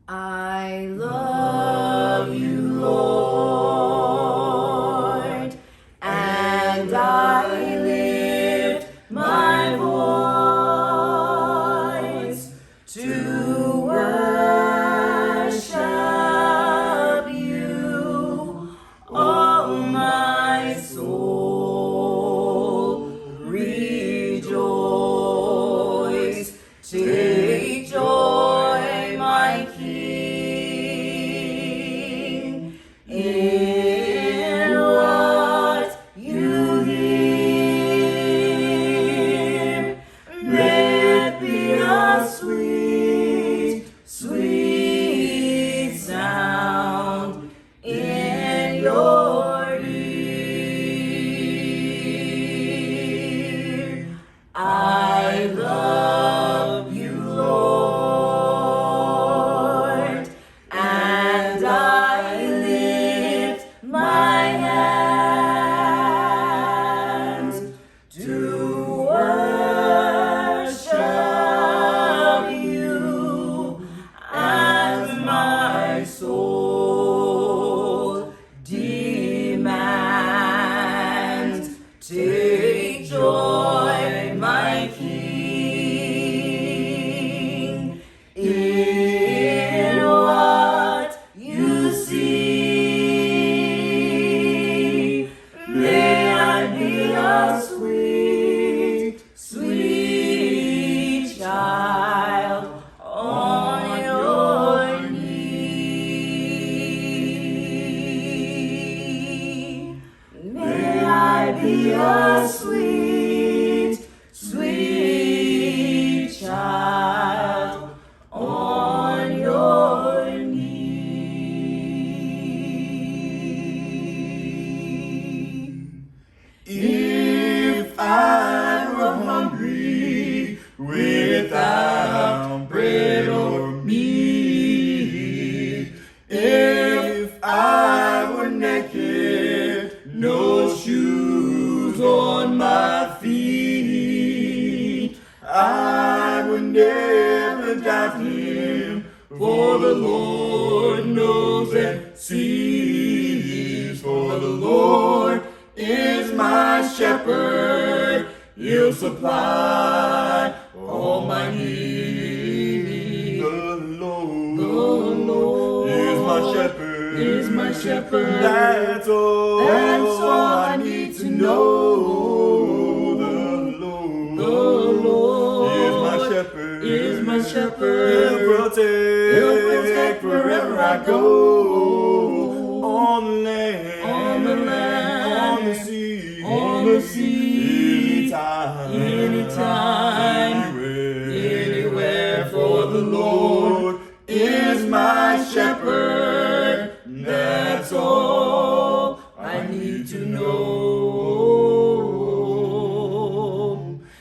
I love you, Lord, and I lift my voice to worship you, oh my soul, rejoice, take joy, my King, in what you hear. May it be a sweet, sweet sound in your ear. I love you, Lord, and I lift my hands to worship you, as my soul demands. Take joy, my King, in what you see. May I be a sweet, sweet child on your knee. May I be a sweet, sweet child on your knee. If I were hungry without bread or meat, if I were naked, no shoes on my feet, I would never doubt him, for the Lord knows and sees. For the Lord is my shepherd, he'll supply all my need. The Lord is my shepherd, that's all I need to know. The Lord is my shepherd, he'll protect wherever I go, on the land, on the sea, anytime, anywhere. For the Lord is my shepherd, that's all I need to know.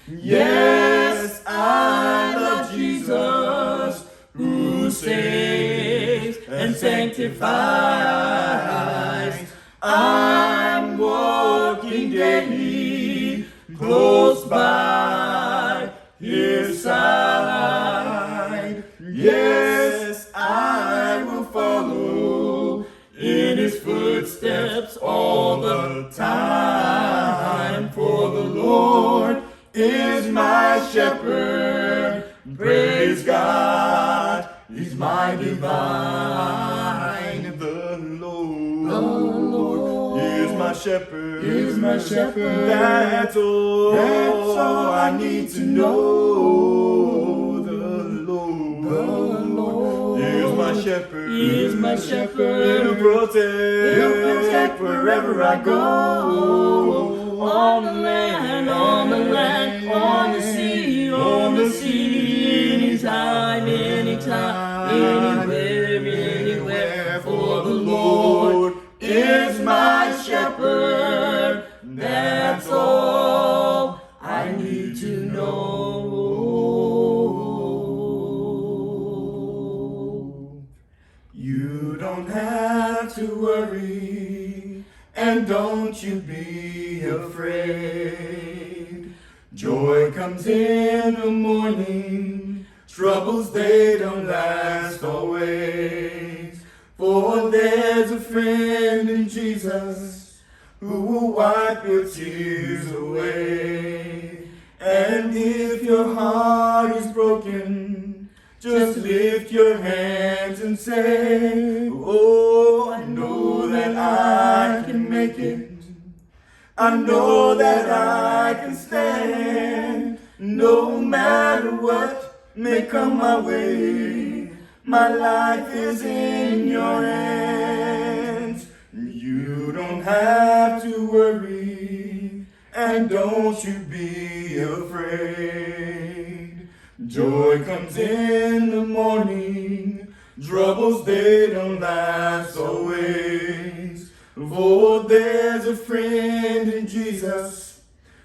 Yes, I love Jesus, who saves and sanctifies. I'm walking daily close by his side. Yes, I will follow in his footsteps all the time. For the Lord is my shepherd, praise God, he's my divine. The Lord is my shepherd, that's all I need to know. The Lord is my shepherd, he'll protect wherever I go, on the land, on the sea, anytime, anywhere. For the Lord is my shepherd, that's all I need to know. You don't have to worry, and don't you be afraid. Joy comes in the morning, troubles they don't last always. hands and say, oh, I know that I can make it. I know that I can stand, no matter what may come my way. My life is in your hands. You don't have to worry, and don't you be afraid. Joy comes in the morning, troubles they don't last always. For there's a friend in Jesus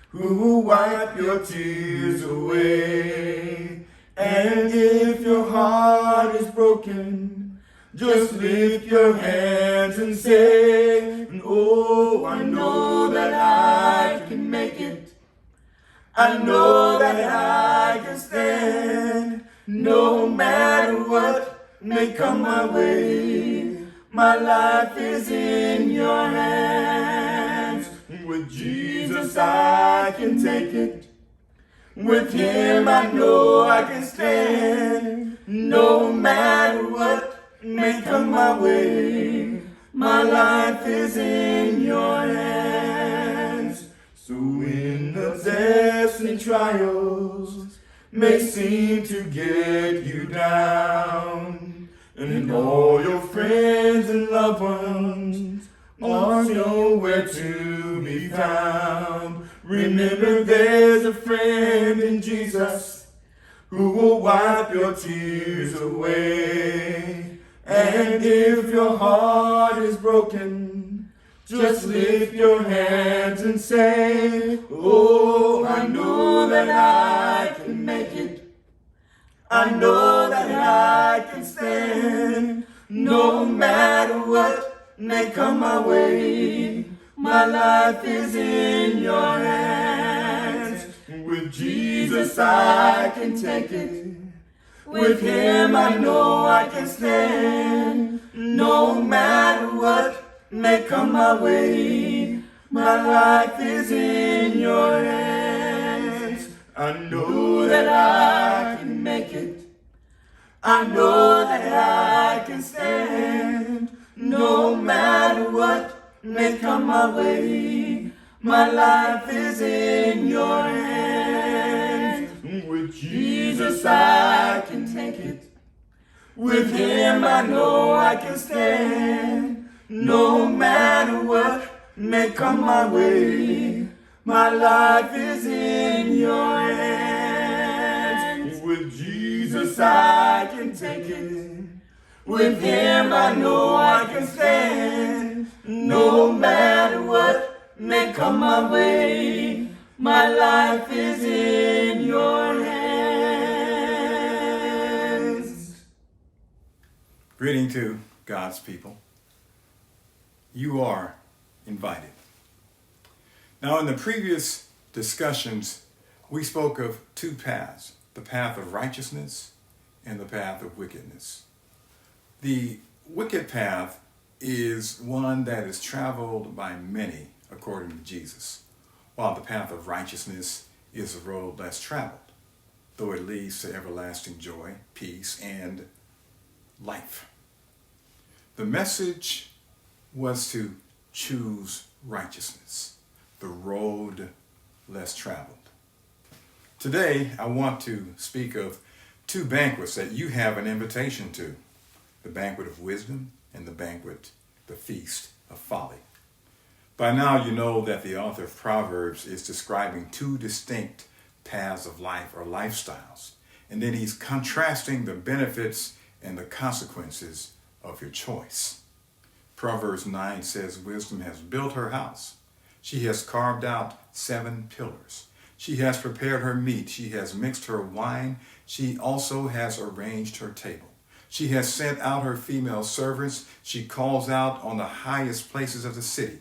who will wipe your tears away. And if your heart is broken, just lift your hands and say, oh, I know that I can make it. I know that I can stand, no matter what may come my way. My life is in your hands. With Jesus I can take it. With him I know I can stand, no matter what may come my way. My life is in your hands. So when the tests and trials may seem to get you down, and all your friends and loved ones are nowhere to be found, remember there's a friend in Jesus who will wipe your tears away. And if your heart is broken, just lift your hands and say, oh, I know that I can make it. I know that I can stand, no matter what may come my way. My life is in your hands. With Jesus I can take it. With him I know I can stand, no matter what may come my way. My life is in your hands. I know that I can make it. I know that I can stand, no matter what may come my way. My life is in your hands. With Jesus I can take it. With him I know I can stand, no matter what may come my way. My life is in your hands. With Jesus I can take it. With him I know I can stand, no matter what may come my way. My life is in your hands. Greeting to God's people. You are invited. Now, in the previous discussions, we spoke of two paths, the path of righteousness and the path of wickedness. The wicked path is one that is traveled by many, according to Jesus, while the path of righteousness is a road less traveled, though it leads to everlasting joy, peace, and life. The message was to choose righteousness, the road less traveled. Today, I want to speak of two banquets that you have an invitation to, the banquet of wisdom and the feast of folly. By now, you know that the author of Proverbs is describing two distinct paths of life or lifestyles, and then he's contrasting the benefits and the consequences of your choice. Proverbs 9 says, wisdom has built her house. She has carved out 7 pillars. She has prepared her meat. She has mixed her wine. She also has arranged her table. She has sent out her female servants. She calls out on the highest places of the city.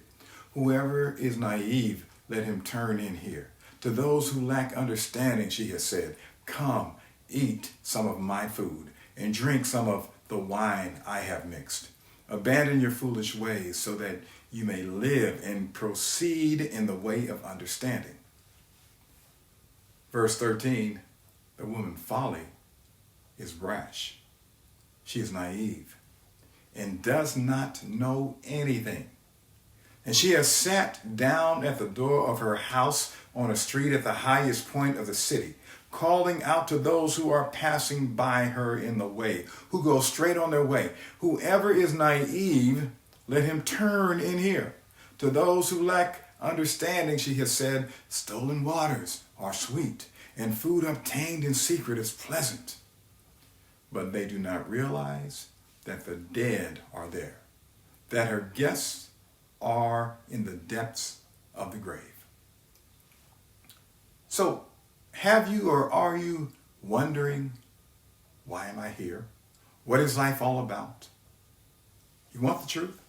Whoever is naive, let him turn in here. To those who lack understanding, she has said, come, eat some of my food and drink some of the wine I have mixed. Abandon your foolish ways so that you may live and proceed in the way of understanding. Verse 13, the woman folly is brash. She is naive and does not know anything. And she has sat down at the door of her house on a street at the highest point of the city, calling out to those who are passing by her in the way, who go straight on their way. Whoever is naive, let him turn in here. To those who lack understanding, she has said, stolen waters are sweet, and food obtained in secret is pleasant. But they do not realize that the dead are there, that her guests are in the depths of the grave. So, have you or are you wondering, why am I here? What is life all about? You want the truth?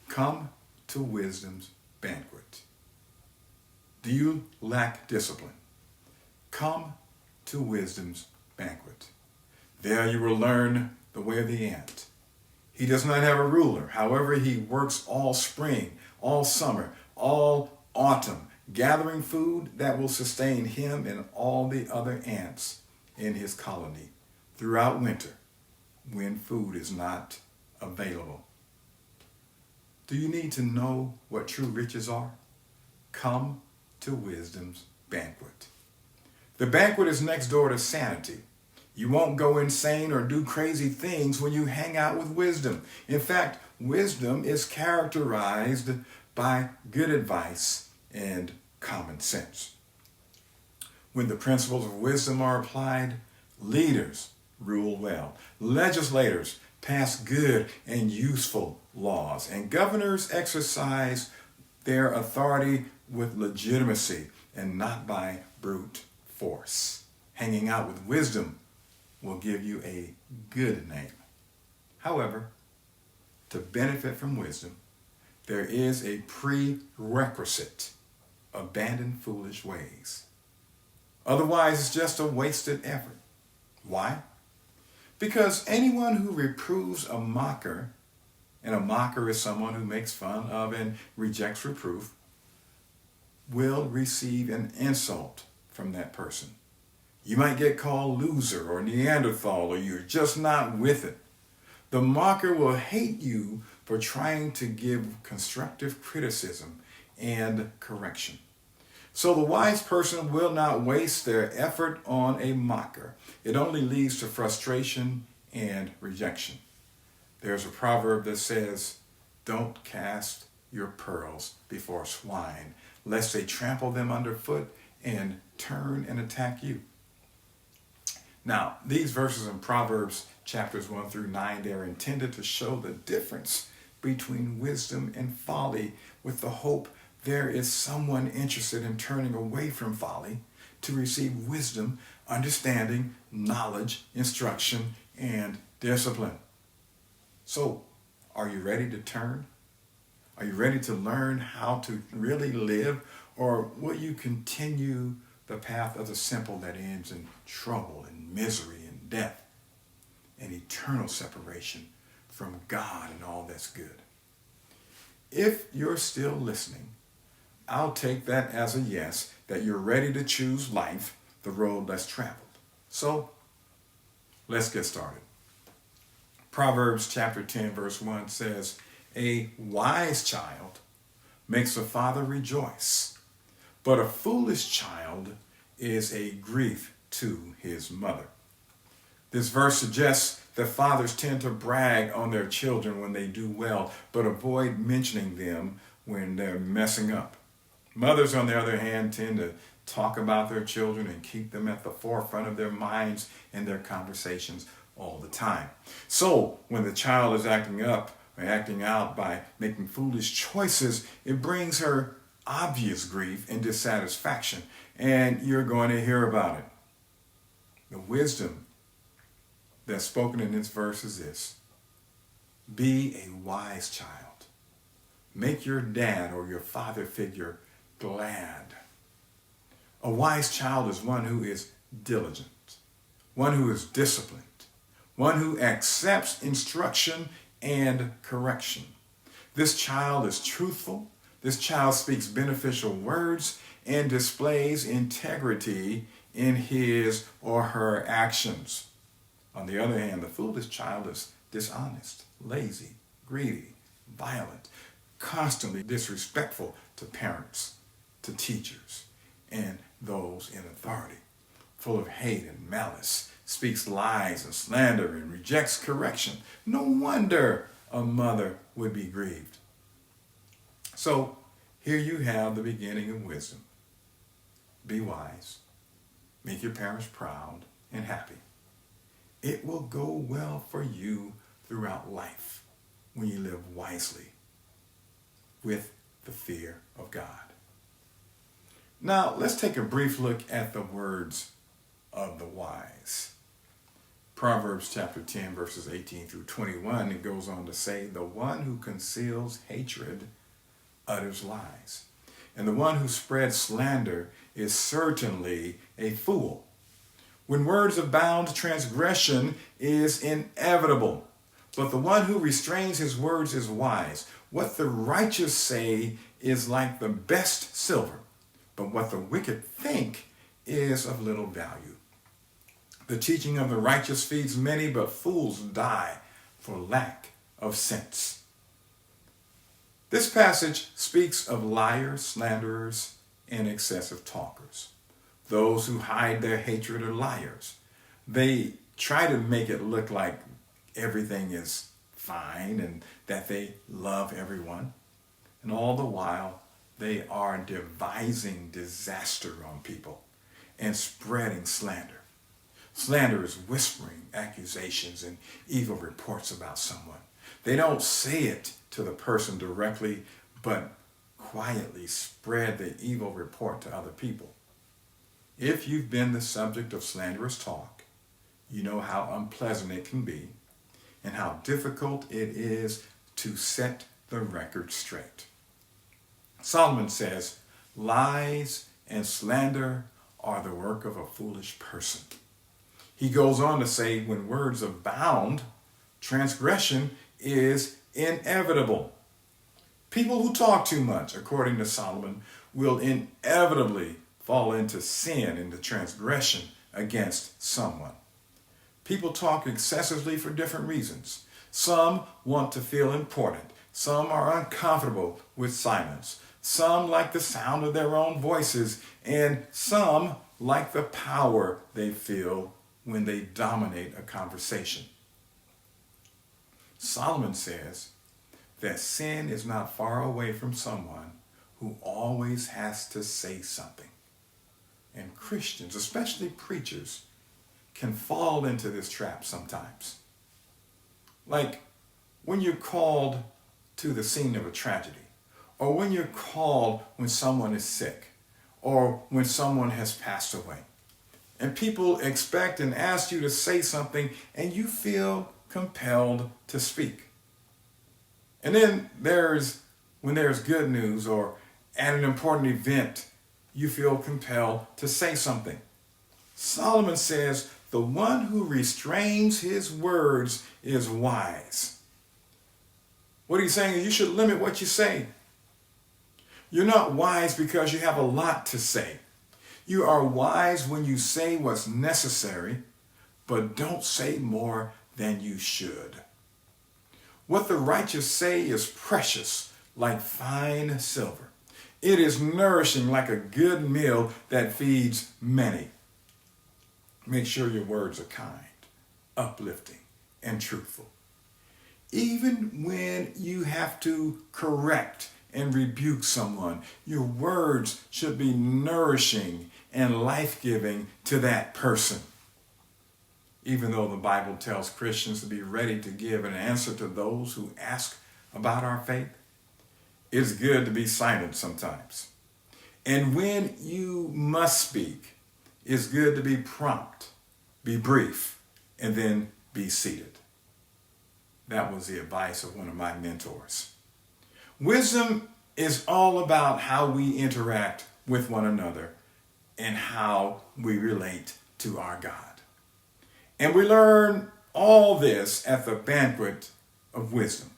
Come to wisdom's banquet. Do you lack discipline? Come to wisdom's banquet. There you will learn the way of the ant. He does not have a ruler. However, he works all spring, all summer, all autumn, gathering food that will sustain him and all the other ants in his colony throughout winter when food is not available. Do you need to know what true riches are? Come to wisdom's banquet. The banquet is next door to sanity. You won't go insane or do crazy things when you hang out with wisdom. In fact, wisdom is characterized by good advice and common sense. When the principles of wisdom are applied, leaders rule well. Legislators pass good and useful laws, and governors exercise their authority with legitimacy and not by brute force. Hanging out with wisdom will give you a good name. However, to benefit from wisdom, there is a prerequisite: abandon foolish ways. Otherwise, it's just a wasted effort. Why? Because anyone who reproves a mocker, and a mocker is someone who makes fun of and rejects reproof, will receive an insult from that person. You might get called loser or Neanderthal, or you're just not with it. The mocker will hate you for trying to give constructive criticism and correction. So the wise person will not waste their effort on a mocker. It only leads to frustration and rejection. There's a proverb that says, "Don't cast your pearls before swine, lest they trample them underfoot and turn and attack you." Now, these verses in Proverbs chapters 1 through 9, they're intended to show the difference between wisdom and folly, with the hope there is someone interested in turning away from folly to receive wisdom, understanding, knowledge, instruction, and discipline. So, are you ready to turn? Are you ready to learn how to really live? Or will you continue the path of the simple that ends in trouble and misery and death and eternal separation from God and all that's good? If you're still listening, I'll take that as a yes, that you're ready to choose life, the road less traveled. So, let's get started. Proverbs chapter 10 verse 1 says, "A wise child makes a father rejoice, but a foolish child is a grief to his mother." This verse suggests that fathers tend to brag on their children when they do well, but avoid mentioning them when they're messing up. Mothers, on the other hand, tend to talk about their children and keep them at the forefront of their minds and their conversations all the time. So when the child is acting up or acting out by making foolish choices, it brings her obvious grief and dissatisfaction, and you're going to hear about it. The wisdom that's spoken in this verse is this: be a wise child. Make your dad or your father figure glad. A wise child is one who is diligent, one who is disciplined, one who accepts instruction and correction. This child is truthful. This child speaks beneficial words and displays integrity in his or her actions. On the other hand, the foolish child is dishonest, lazy, greedy, violent, constantly disrespectful to parents, to teachers, and those in authority, full of hate and malice, speaks lies and slander and rejects correction. No wonder a mother would be grieved. So here you have the beginning of wisdom. Be wise. Make your parents proud and happy. It will go well for you throughout life when you live wisely with the fear of God. Now, let's take a brief look at the words of the wise. Proverbs chapter 10, verses 18 through 21, it goes on to say, "The one who conceals hatred utters lies, and the one who spreads slander is certainly a fool. When words abound, transgression is inevitable, but the one who restrains his words is wise. What the righteous say is like the best silver, but what the wicked think is of little value. The teaching of the righteous feeds many, but fools die for lack of sense." This passage speaks of liars, slanderers, and excessive talkers. Those who hide their hatred are liars. They try to make it look like everything is fine and that they love everyone. And all the while, they are devising disaster on people and spreading slander. Slander is whispering accusations and evil reports about someone. They don't say it to the person directly, but quietly spread the evil report to other people. If you've been the subject of slanderous talk, you know how unpleasant it can be and how difficult it is to set the record straight. Solomon says, "Lies and slander are the work of a foolish person." He goes on to say, when words abound, transgression is inevitable. People who talk too much, according to Solomon, will inevitably fall into sin, into transgression against someone. People talk excessively for different reasons. Some want to feel important. Some are uncomfortable with silence. Some like the sound of their own voices, and some like the power they feel when they dominate a conversation. Solomon says that sin is not far away from someone who always has to say something. And Christians, especially preachers, can fall into this trap sometimes. Like when you're called to the scene of a tragedy, or when you're called when someone is sick, or when someone has passed away. And people expect and ask you to say something, and you feel compelled to speak. And then when there's good news, or at an important event, you feel compelled to say something. Solomon says, the one who restrains his words is wise. What he's saying is you should limit what you say. You're not wise because you have a lot to say. You are wise when you say what's necessary, but don't say more than you should. What the righteous say is precious, like fine silver. It is nourishing like a good meal that feeds many. Make sure your words are kind, uplifting, and truthful. Even when you have to correct and rebuke someone, your words should be nourishing and life-giving to that person. Even though the Bible tells Christians to be ready to give an answer to those who ask about our faith, it's good to be silent sometimes. And when you must speak, it's good to be prompt, be brief, and then be seated. That was the advice of one of my mentors. Wisdom is all about how we interact with one another and how we relate to our God. And we learn all this at the banquet of wisdom.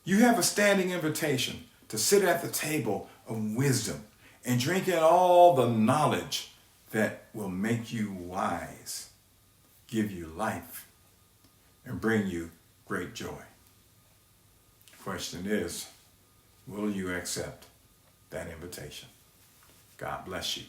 You have a standing invitation to sit at the table of wisdom and drink in all the knowledge that will make you wise, give you life, and bring you great joy. The question is, will you accept that invitation? God bless you.